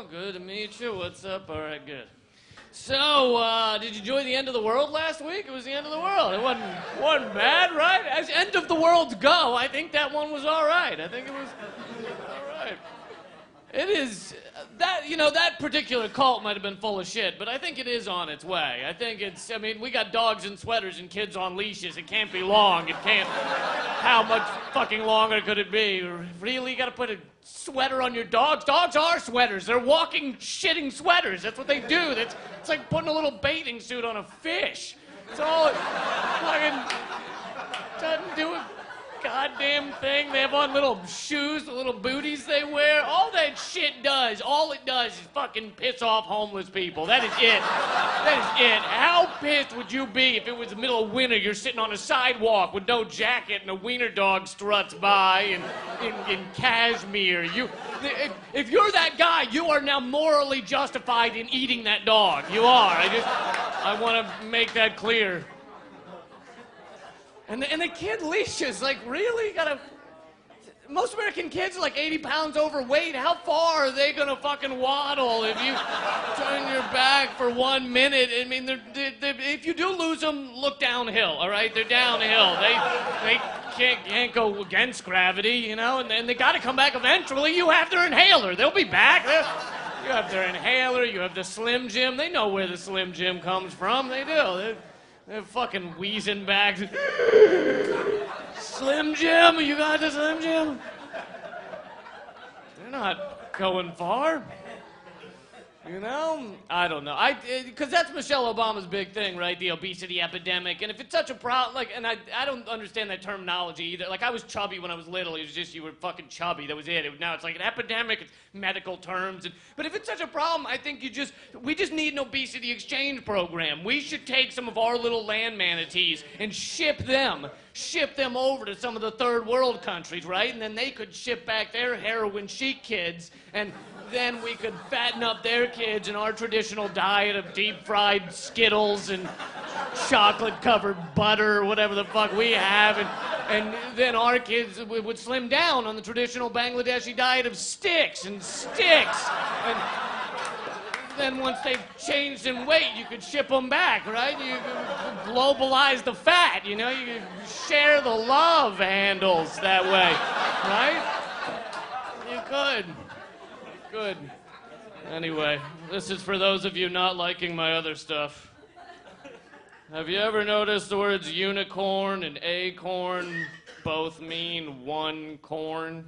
Hello, good to meet you. What's up? All right, good. So, did you enjoy the end of the world last week? It was the end of the world. It wasn't bad, right? As end of the worlds go, I think that one was all right. I think it was all right. It is, that particular cult might have been full of shit, but I think it is on its way. I mean, we got dogs in sweaters and kids on leashes. It can't be long. How much fucking longer could it be? Really? You gotta put a sweater on your dogs? Dogs are sweaters. They're walking, shitting sweaters. That's what they do. It's like putting a little bathing suit on a fish. It's all fucking doesn't do a goddamn thing. They have on little shoes, the little booties they wear. All that shit does, all it does is fucking piss off homeless people. That is it. That is it. How pissed would you be if it was the middle of winter, you're sitting on a sidewalk with no jacket and a wiener dog struts by in cashmere? If you're that guy, you are now morally justified in eating that dog. You are. I want to make that clear. And the kid leashes, like, really? Most American kids are like 80 pounds overweight. How far are they gonna fucking waddle if you turn your back for 1 minute? I mean, if you do lose them, look downhill, all right? They're downhill. They can't go against gravity, you know? And they gotta come back eventually. You have their inhaler. They'll be back. You have their inhaler. You have the Slim Jim. They know where the Slim Jim comes from. They do. They're fucking wheezing back. Slim Jim, you got the Slim Jim? They're not going far. You know? I don't know. Because that's Michelle Obama's big thing, right? The obesity epidemic. And if it's such a problem, and I don't understand that terminology either. Like, I was chubby when I was little. It was just you were fucking chubby. That was it. Now it's like an epidemic. It's medical terms. But if it's such a problem, I think we just need an obesity exchange program. We should take some of our little land manatees and ship them over to some of the third world countries, right? And then they could ship back their heroin chic kids, and then we could fatten up their kids in our traditional diet of deep-fried Skittles and chocolate-covered butter or whatever the fuck we have, and then our kids would slim down on the traditional Bangladeshi diet of sticks. And then once they've changed in weight, you could ship them back, right? You could globalize the fat, you know? You could share the love handles that way, right? You could. Good. Anyway, this is for those of you not liking my other stuff. Have you ever noticed the words unicorn and acorn both mean one corn?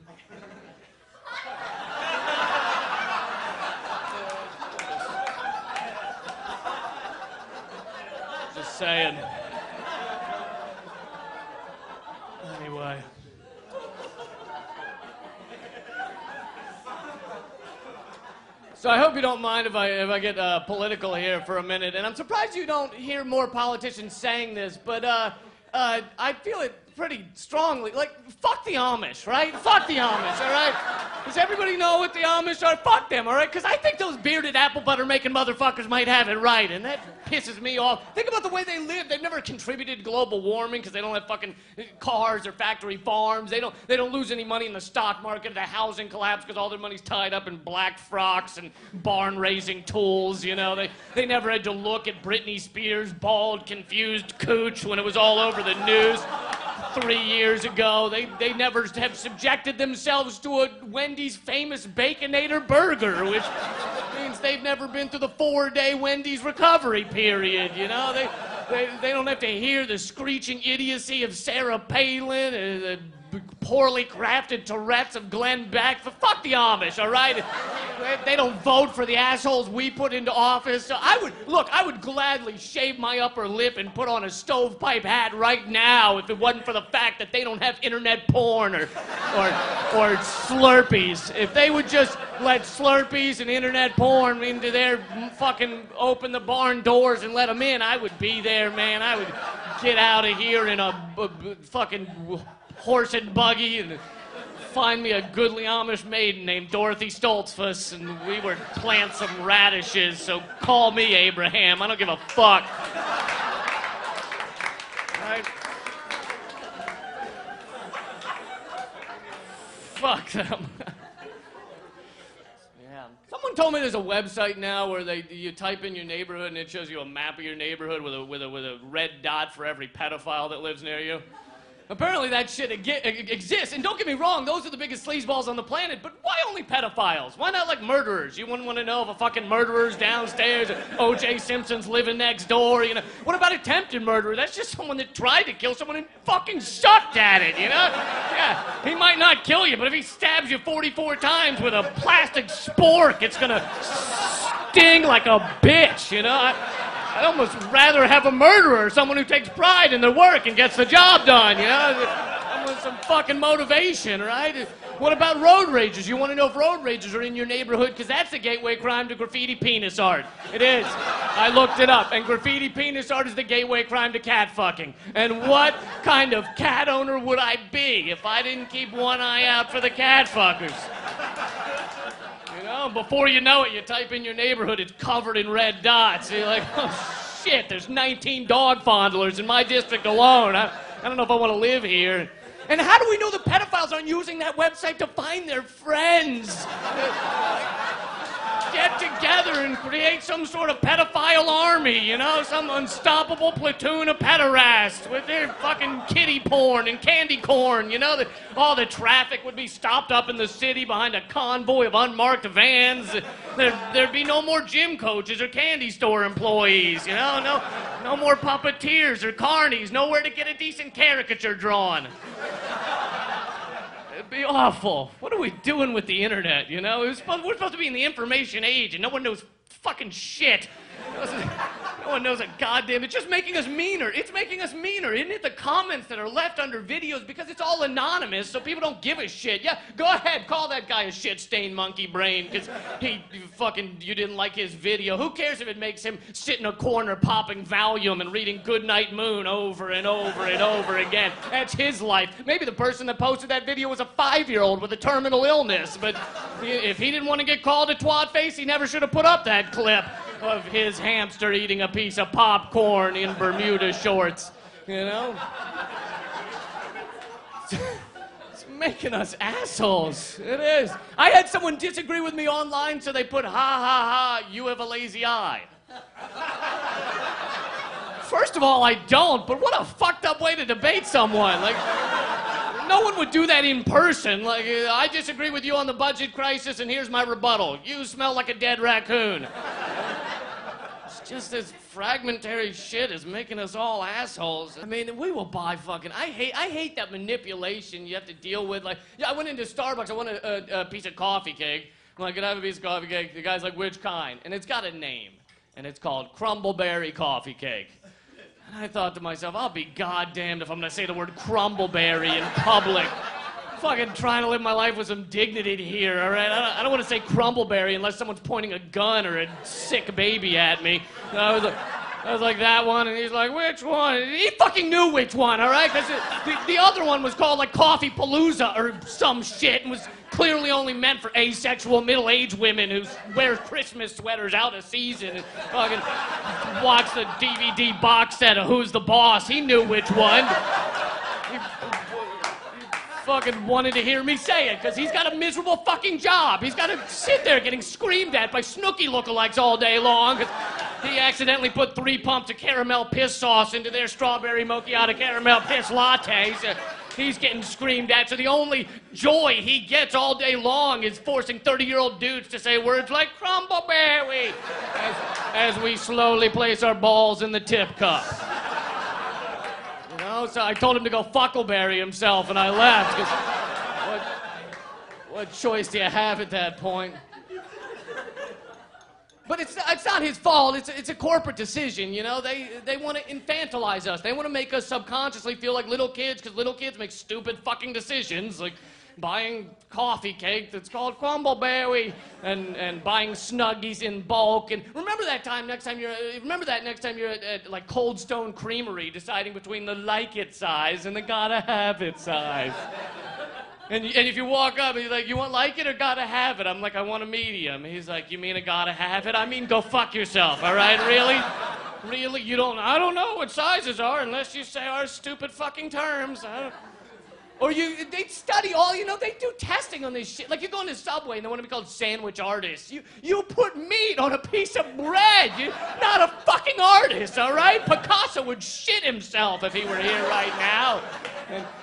Just saying. Anyway. So I hope you don't mind if I get political here for a minute. And I'm surprised you don't hear more politicians saying this, but I feel it pretty strongly. Like, fuck the Amish, right? Fuck the Amish, all right? Does everybody know what the Amish are? Fuck them, all right? Because I think those bearded apple butter making motherfuckers might have it right, and that pisses me off. Think about the way they live. They've never contributed to global warming because they don't have fucking cars or factory farms. They don't lose any money in the stock market or the housing collapse because all their money's tied up in black frocks and barn-raising tools, you know? They never had to look at Britney Spears' bald, confused cooch when it was all over the news 3 years ago. They never have subjected themselves to a Wendy's famous Baconator burger, which means they've never been through the 4-day Wendy's recovery period, you know? They don't have to hear the screeching idiocy of Sarah Palin, the poorly crafted Tourette's of Glenn Beck. Fuck the Amish, all right? They don't vote for the assholes we put into office. So I would gladly shave my upper lip and put on a stovepipe hat right now if it wasn't for the fact that they don't have internet porn or Slurpees. If they would just let Slurpees and internet porn into their fucking open the barn doors and let them in, I would be there, man. I would get out of here in a fucking horse and buggy and find me a goodly Amish maiden named Dorothy Stoltzfus, and we would plant some radishes, so call me Abraham. I don't give a fuck. Right? Fuck them. Yeah. Someone told me there's a website now where you type in your neighborhood and it shows you a map of your neighborhood with a red dot for every pedophile that lives near you. Apparently that shit exists, and don't get me wrong, those are the biggest sleazeballs on the planet, but why only pedophiles? Why not, like, murderers? You wouldn't want to know if a fucking murderer's downstairs, or O.J. Simpson's living next door, you know? What about attempted murder? That's just someone that tried to kill someone and fucking sucked at it, you know? Yeah, he might not kill you, but if he stabs you 44 times with a plastic spork, it's gonna sting like a bitch, you know? I'd almost rather have a murderer, someone who takes pride in their work and gets the job done, you know? Someone with some fucking motivation, right? What about road ragers? You want to know if road ragers are in your neighborhood? Because that's the gateway crime to graffiti penis art. It is. I looked it up, and graffiti penis art is the gateway crime to cat fucking. And what kind of cat owner would I be if I didn't keep one eye out for the cat fuckers? You know, before you know it, you type in your neighborhood, it's covered in red dots. You're like, oh shit, there's 19 dog fondlers in my district alone. I don't know if I want to live here. And how do we know the pedophiles aren't using that website to find their friends? Get together and create some sort of pedophile army, you know? Some unstoppable platoon of pederasts with their fucking kiddie porn and candy corn, you know? All the traffic would be stopped up in the city behind a convoy of unmarked vans. There'd be no more gym coaches or candy store employees, you know? No more puppeteers or carnies, nowhere to get a decent caricature drawn. It'd be awful. What are we doing with the internet, you know? We're supposed to be in the information age, and no one knows fucking shit. No one knows a goddamn... It's just making us meaner. It's making us meaner. Isn't it the comments that are left under videos because it's all anonymous, so people don't give a shit? Yeah, go ahead, call that guy a shit-stained monkey brain because you didn't like his video. Who cares if it makes him sit in a corner popping Valium and reading Goodnight Moon over and over and over again? That's his life. Maybe the person that posted that video was a 5-year-old with a terminal illness, but if he didn't want to get called a twat face, he never should have put up that clip of his hamster eating a piece of popcorn in Bermuda shorts, you know? It's making us assholes. It is. I had someone disagree with me online, so they put, ha, ha, ha, you have a lazy eye. First of all, I don't, but what a fucked up way to debate someone. Like, no one would do that in person. Like, I disagree with you on the budget crisis, and here's my rebuttal. You smell like a dead raccoon. Just this fragmentary shit is making us all assholes. I mean, we will buy fucking... I hate that manipulation you have to deal with. Like, yeah, I went into Starbucks. I wanted a piece of coffee cake. I'm like, can I have a piece of coffee cake? The guy's like, which kind? And it's got a name. And it's called Crumbleberry Coffee Cake. And I thought to myself, I'll be goddamned if I'm going to say the word Crumbleberry in public. Fucking trying to live my life with some dignity here, all right? I don't want to say Crumbleberry unless someone's pointing a gun or a sick baby at me. And I was like, that one, and he's like, which one? And he fucking knew which one, all right? Because the other one was called, like, Coffee Palooza or some shit and was clearly only meant for asexual middle-aged women who wear Christmas sweaters out of season and fucking watch the DVD box set of Who's the Boss. He knew which one. Fucking wanted to hear me say it because he's got a miserable fucking job. He's got to sit there getting screamed at by Snooki lookalikes all day long because he accidentally put 3 pumps of caramel piss sauce into their strawberry macchiato caramel piss lattes. He's getting screamed at, so the only joy he gets all day long is forcing 30-year-old dudes to say words like Crumbleberry as we slowly place our balls in the tip cup. So I told him to go fuckleberry himself, and I left. 'Cause what choice do you have at that point? But it's not his fault. It's a corporate decision, you know? They want to infantilize us. They want to make us subconsciously feel like little kids, because little kids make stupid fucking decisions, like buying coffee cake that's called Crumbleberry and buying Snuggies in bulk. And remember that next time you're at like Cold Stone Creamery deciding between the like it size and the gotta have it size. And if you walk up and you're like, you want like it or gotta have it? I'm like, I want a medium. He's like, you mean a gotta have it? I mean, go fuck yourself, all right? Really? Really? I don't know what sizes are unless you say our stupid fucking terms. Or they study all, they do testing on this shit. Like you go into Subway and they want to be called sandwich artists. You put meat on a piece of bread. You're not a fucking artist, all right? Picasso would shit himself if he were here right now.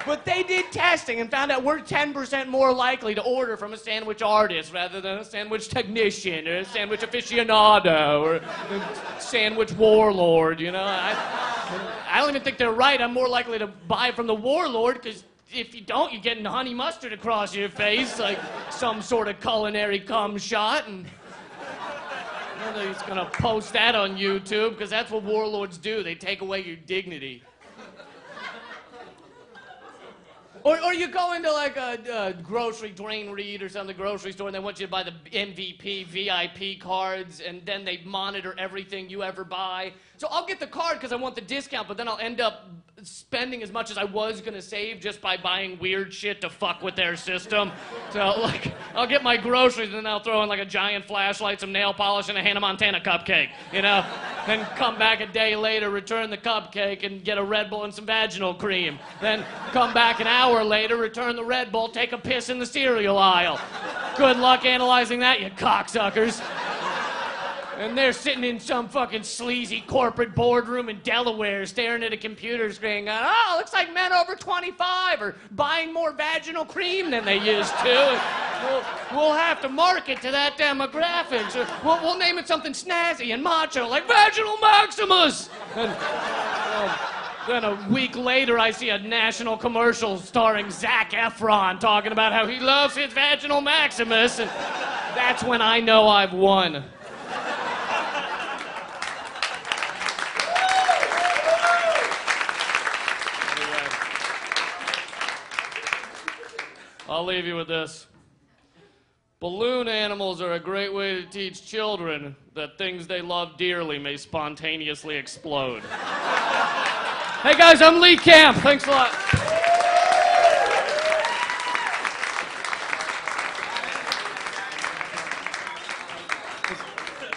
But they did testing and found out we're 10% more likely to order from a sandwich artist rather than a sandwich technician or a sandwich aficionado or a sandwich warlord, I don't even think they're right. I'm more likely to buy from the warlord because if you don't, you're getting honey mustard across your face like some sort of culinary cum shot. And I don't know he's going to post that on YouTube because that's what warlords do. They take away your dignity. Or you go into like a grocery, Dwayne Reed or something, grocery store, and they want you to buy the MVP, VIP cards, and then they monitor everything you ever buy. So I'll get the card because I want the discount, but then I'll end up spending as much as I was going to save just by buying weird shit to fuck with their system. So, like, I'll get my groceries, and then I'll throw in, like, a giant flashlight, some nail polish, and a Hannah Montana cupcake, Then come back a day later, return the cupcake, and get a Red Bull and some vaginal cream. Then come back an hour later, return the Red Bull, take a piss in the cereal aisle. Good luck analyzing that, you cocksuckers. And they're sitting in some fucking sleazy corporate boardroom in Delaware staring at a computer screen going, oh, looks like men over 25 are buying more vaginal cream than they used to. We'll have to market to that demographic. So we'll name it something snazzy and macho like Vaginal Maximus. And, then a week later, I see a national commercial starring Zac Efron talking about how he loves his Vaginal Maximus. And that's when I know I've won. I'll leave you with this. Balloon animals are a great way to teach children that things they love dearly may spontaneously explode. Hey guys, I'm Lee Camp. Thanks a lot.